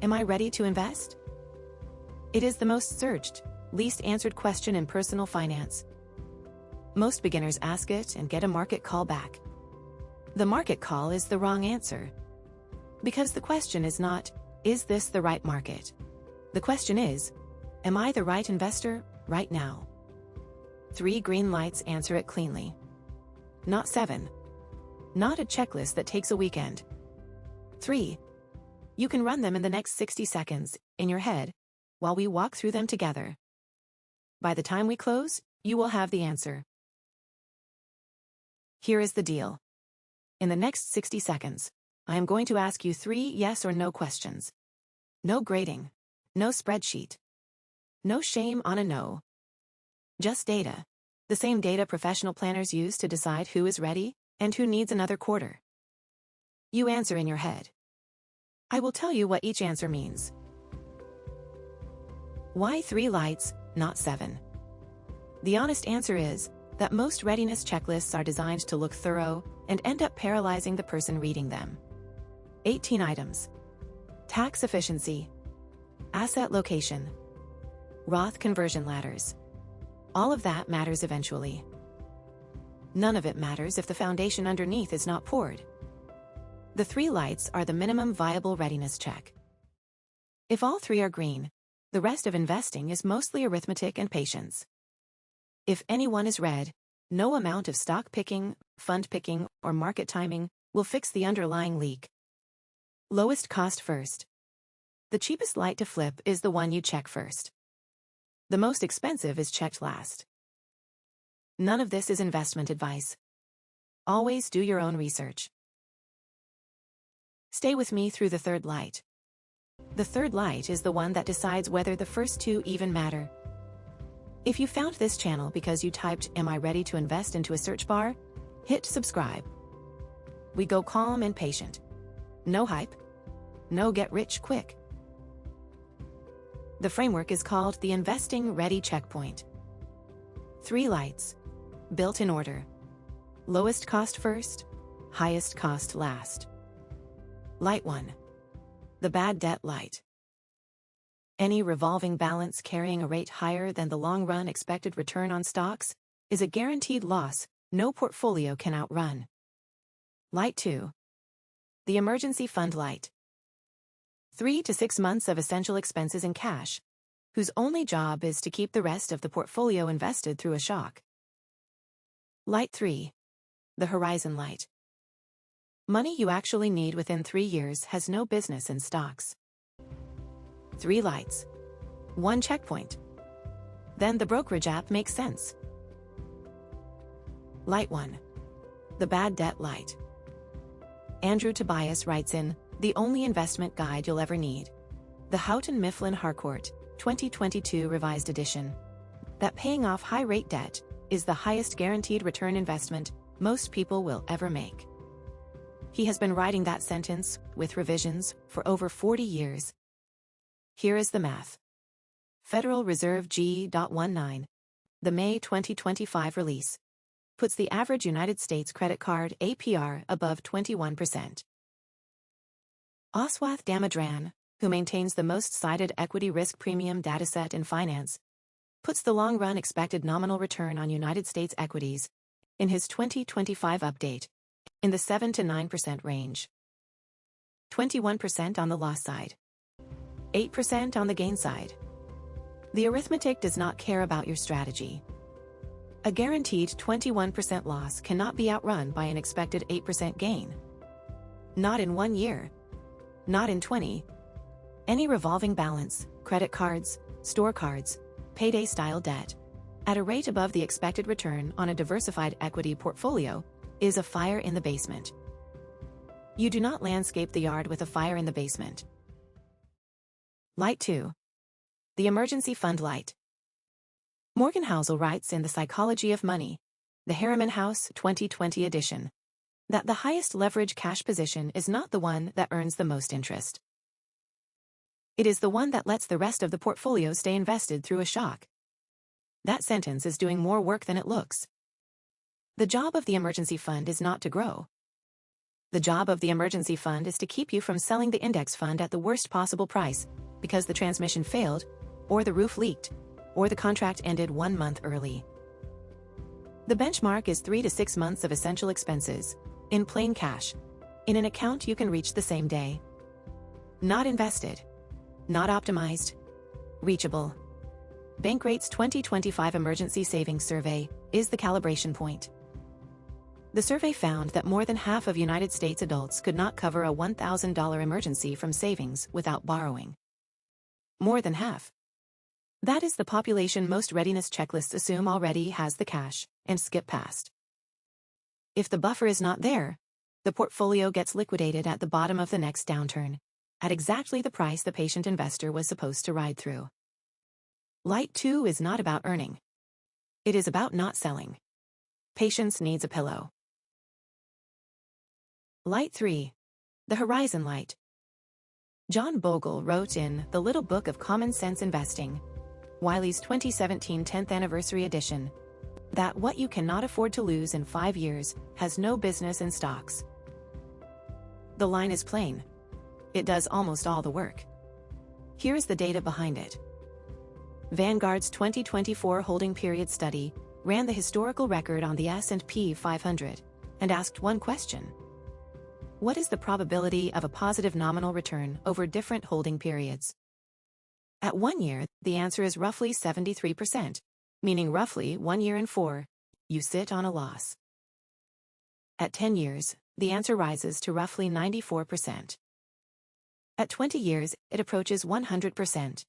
Am I ready to invest? It is the most searched, least answered question in personal finance. Most beginners ask it and get a market call back. The market call is the wrong answer. Because the question is not, is this the right market? The question is, am I the right investor right now? 3 green lights answer it cleanly. Not 7. Not a checklist that takes a weekend. 3. You can run them in the next 60 seconds, in your head, while we walk through them together. By the time we close, you will have the answer. Here is the deal. In the next 60 seconds, I am going to ask you 3 yes or no questions. No grading. No spreadsheet. No shame on a no. Just data. The same data professional planners use to decide who is ready and who needs another quarter. You answer in your head. I will tell you what each answer means. Why 3 lights, not 7? The honest answer is that most readiness checklists are designed to look thorough and end up paralyzing the person reading them. 18 items. Tax efficiency. Asset location. Roth conversion ladders. All of that matters eventually. None of it matters if the foundation underneath is not poured. The 3 lights are the minimum viable readiness check. If all 3 are green, the rest of investing is mostly arithmetic and patience. If any one is red, no amount of stock picking, fund picking, or market timing will fix the underlying leak. Lowest cost first. The cheapest light to flip is the one you check first. The most expensive is checked last. None of this is investment advice. Always do your own research. Stay with me through the 3rd light. The 3rd light is the one that decides whether the first 2 even matter. If you found this channel because you typed "Am I ready to invest" into a search bar, hit subscribe. We go calm and patient. No hype. No get rich quick. The framework is called the Investing Ready Checkpoint. 3 lights. Built in order. Lowest cost first, highest cost last. Light 1. The bad debt light. Any revolving balance carrying a rate higher than the long-run expected return on stocks is a guaranteed loss no portfolio can outrun. Light 2. The emergency fund light. 3 to 6 months of essential expenses in cash, whose only job is to keep the rest of the portfolio invested through a shock. Light 3. The horizon light. Money you actually need within 3 years has no business in stocks. 3 lights. 1 checkpoint. Then the brokerage app makes sense. Light 1. The bad debt light. Andrew Tobias writes in The Only Investment Guide You'll Ever Need, the Houghton Mifflin Harcourt, 2022 Revised Edition, that paying off high-rate debt is the highest guaranteed return investment most people will ever make. He has been writing that sentence, with revisions, for over 40 years. Here is the math. Federal Reserve G.19, the May 2025 release, puts the average United States credit card APR above 21%. Oswath Damodaran, who maintains the most cited equity risk premium dataset in finance, puts the long-run expected nominal return on United States equities, in his 2025 update, in the 7 to 9% range. 21% on the loss side. 8% on the gain side. The arithmetic does not care about your strategy. A guaranteed 21% loss cannot be outrun by an expected 8% gain. Not in 1 year. Not in 20. Any revolving balance, credit cards, store cards, payday-style debt, at a rate above the expected return on a diversified equity portfolio, is a fire in the basement. You do not landscape the yard with a fire in the basement. Light 2. The emergency fund light. Morgan Housel writes in The Psychology of Money, the Harriman House 2020 edition, that the highest leverage cash position is not the one that earns the most interest. It is the one that lets the rest of the portfolio stay invested through a shock. That sentence is doing more work than it looks. The job of the emergency fund is not to grow. The job of the emergency fund is to keep you from selling the index fund at the worst possible price, because the transmission failed, or the roof leaked, or the contract ended 1 month early. The benchmark is 3 to 6 months of essential expenses, in plain cash, in an account you can reach the same day. Not invested. Not optimized. Reachable. Bankrate's 2025 Emergency Savings Survey is the calibration point. The survey found that more than half of United States adults could not cover a $1,000 emergency from savings without borrowing. More than half. That is the population most readiness checklists assume already has the cash and skip past. If the buffer is not there, the portfolio gets liquidated at the bottom of the next downturn, at exactly the price the patient investor was supposed to ride through. Light 2 is not about earning. It is about not selling. Patience needs a pillow. Light 3. The Horizon Light. John Bogle wrote in The Little Book of Common Sense Investing, Wiley's 2017 10th Anniversary Edition, that what you cannot afford to lose in 5 years has no business in stocks. The line is plain. It does almost all the work. Here's the data behind it. Vanguard's 2024 holding period study ran the historical record on the S&P 500 and asked one question. What is the probability of a positive nominal return over different holding periods? At 1 year, the answer is roughly 73%, meaning roughly 1 year in 4, you sit on a loss. At 10 years, the answer rises to roughly 94%. At 20 years, it approaches 100%.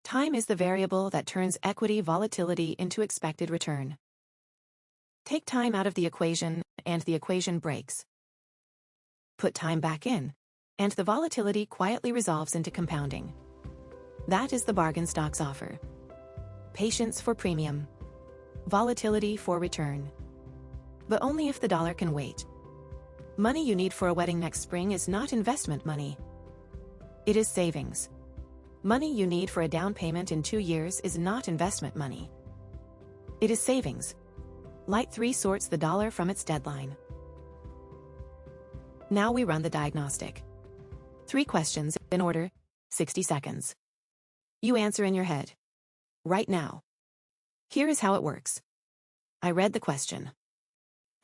Time is the variable that turns equity volatility into expected return. Take time out of the equation, and the equation breaks. Put time back in, and the volatility quietly resolves into compounding. That is the bargain stocks offer. Patience for premium. Volatility for return. But only if the dollar can wait. Money you need for a wedding next spring is not investment money. It is savings. Money you need for a down payment in 2 years is not investment money. It is savings. Light 3 sorts the dollar from its deadline. Now we run the diagnostic. 3 questions, in order, 60 seconds. You answer in your head. Right now. Here is how it works. I read the question.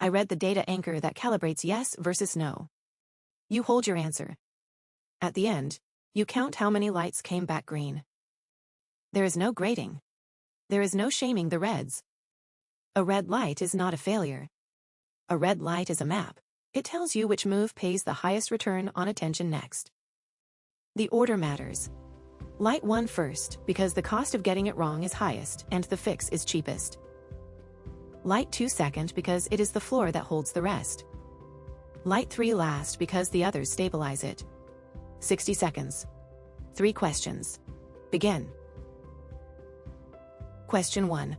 I read the data anchor that calibrates yes versus no. You hold your answer. At the end, you count how many lights came back green. There is no grading. There is no shaming the reds. A red light is not a failure. A red light is a map. It tells you which move pays the highest return on attention next. The order matters. Light 1 first, because the cost of getting it wrong is highest and the fix is cheapest. Light 2 second, because it is the floor that holds the rest. Light 3 last, because the others stabilize it. 60 seconds. 3 questions. Begin. Question 1.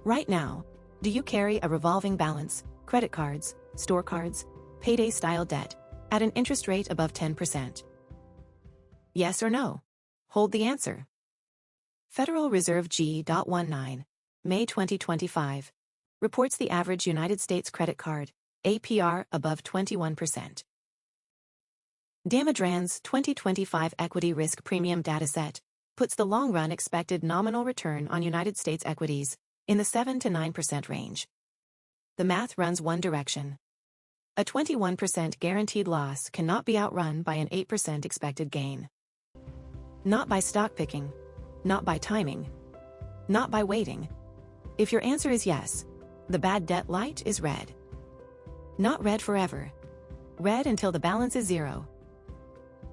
Right now, do you carry a revolving balance, credit cards, store cards, payday-style debt, at an interest rate above 10%? Yes or no? Hold the answer. Federal Reserve G.19 May 2025 reports the average United States credit card APR above 21%. Damodaran's 2025 equity risk premium dataset puts the long-run expected nominal return on United States equities in the 7 to 9% range. The math runs one direction. A 21% guaranteed loss cannot be outrun by an 8% expected gain. Not by stock picking, not by timing, not by waiting. If your answer is yes, the bad debt light is red. Not red forever. Red until the balance is 0.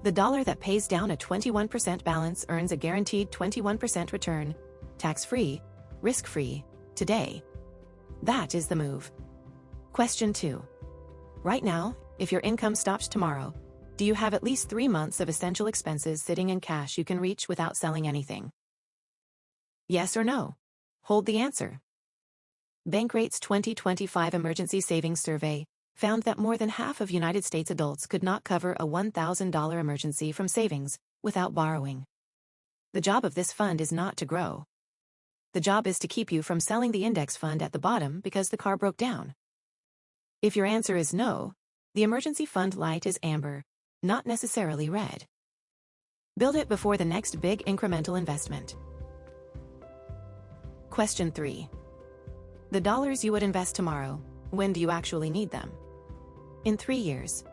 The dollar that pays down a 21% balance earns a guaranteed 21% return, tax-free, risk-free, today. That is the move. Question 2. Right now, if your income stops tomorrow, do you have at least 3 months of essential expenses sitting in cash you can reach without selling anything? Yes or no? Hold the answer. Bankrate's 2025 Emergency Savings Survey found that more than half of United States adults could not cover a $1,000 emergency from savings without borrowing. The job of this fund is not to grow. The job is to keep you from selling the index fund at the bottom because the car broke down. If your answer is no, The emergency fund light is amber, not necessarily red. Build it before the next big incremental investment. Question 3. The dollars you would invest tomorrow, when do you actually need them? In 3 years?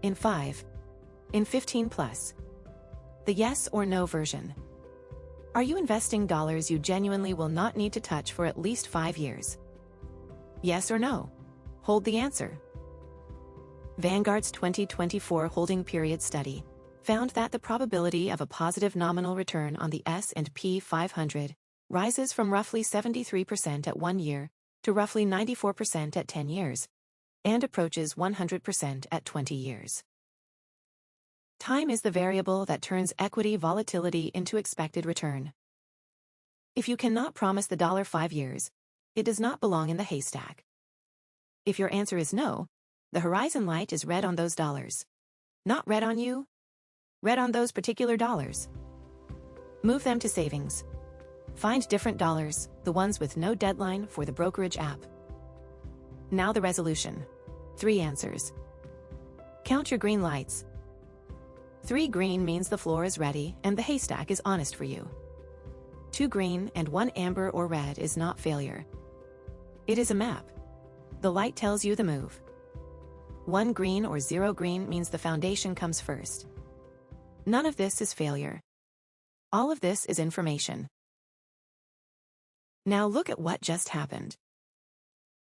In 5? In 15 plus? The yes or no version. Are you investing dollars you genuinely will not need to touch for at least 5 years? Yes or no? Hold the answer. Vanguard's 2024 holding period study found that the probability of a positive nominal return on the S&P 500 rises from roughly 73% at 1 year to roughly 94% at 10 years, and approaches 100% at 20 years. Time is the variable that turns equity volatility into expected return. If you cannot promise the 5 years, it does not belong in the haystack. If your answer is no, the horizon light is red on those dollars. Not red on you, red on those particular dollars. Move them to savings. Find different dollars, the ones with no deadline for the brokerage app. Now the resolution. 3 answers. Count your green lights. 3 green means the floor is ready and the haystack is honest for you. 2 green and 1 amber or red is not failure. It is a map. The light tells you the move. 1 green or 0 green means the foundation comes first. None of this is failure. All of this is information. Now look at what just happened.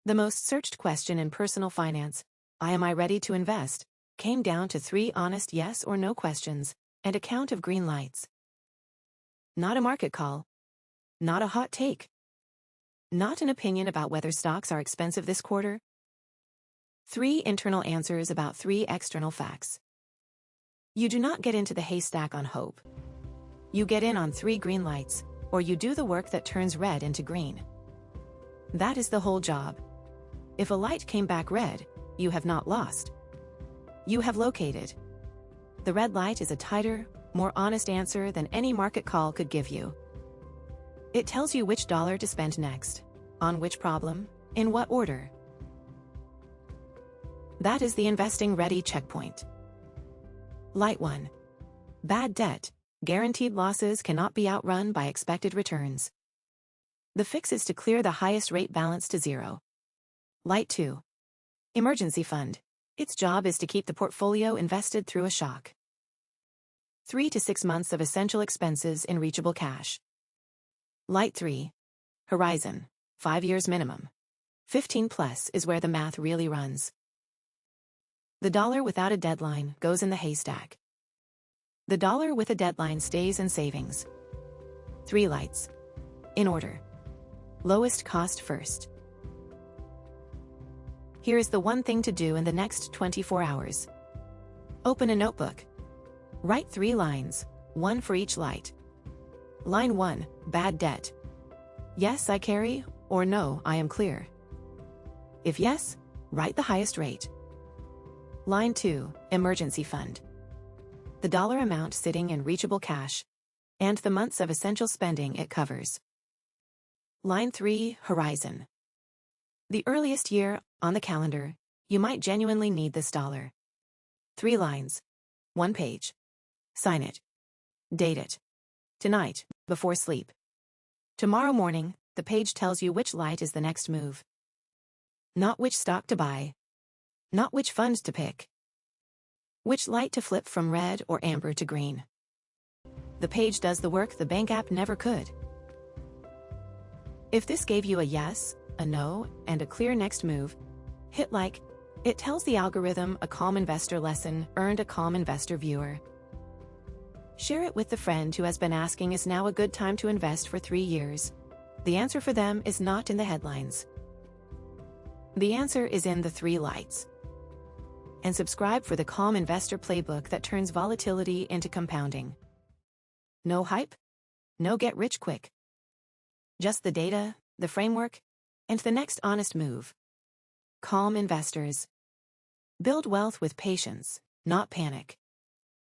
The most searched question in personal finance, am I ready to invest, came down to 3 honest yes or no questions and a count of green lights. Not a market call. Not a hot take. Not an opinion about whether stocks are expensive this quarter. 3 internal answers about 3 external facts. You do not get into the haystack on hope. You get in on 3 green lights, or you do the work that turns red into green. That is the whole job. If a light came back red, you have not lost. You have located. The red light is a tighter, more honest answer than any market call could give you. It tells you which dollar to spend next, on which problem, in what order. That is the investing ready checkpoint. Light 1. Bad debt. Guaranteed losses cannot be outrun by expected returns. The fix is to clear the highest rate balance to 0. Light 2. Emergency fund. Its job is to keep the portfolio invested through a shock. 3 to 6 months of essential expenses in reachable cash. Light 3. Horizon. 5 years minimum. 15 plus is where the math really runs. The dollar without a deadline goes in the haystack. The dollar with a deadline stays in savings. 3 lights. In order. Lowest cost first. Here is the one thing to do in the next 24 hours. Open a notebook. Write 3 lines, 1 for each light. Line 1, bad debt. Yes, I carry, or no, I am clear. If yes, write the highest rate. Line 2, emergency fund. The dollar amount sitting in reachable cash, and the months of essential spending it covers. Line 3, horizon. The earliest year on the calendar, you might genuinely need this dollar. 3 lines. 1 page. Sign it. Date it. Tonight, before sleep. Tomorrow morning, the page tells you which light is the next move. Not which stock to buy. Not which fund to pick. Which light to flip from red or amber to green. The page does the work the bank app never could. If this gave you a yes, a no, and a clear next move, hit like. It tells the algorithm a calm investor lesson earned a calm investor viewer. Share it with the friend who has been asking, is now a good time to invest for 3 years? The answer for them is not in the headlines. The answer is in the 3 lights. And subscribe for the Calm Investor Playbook that turns volatility into compounding. No hype? No get rich quick. Just the data, the framework, and the next honest move. Calm investors. Build wealth with patience, not panic.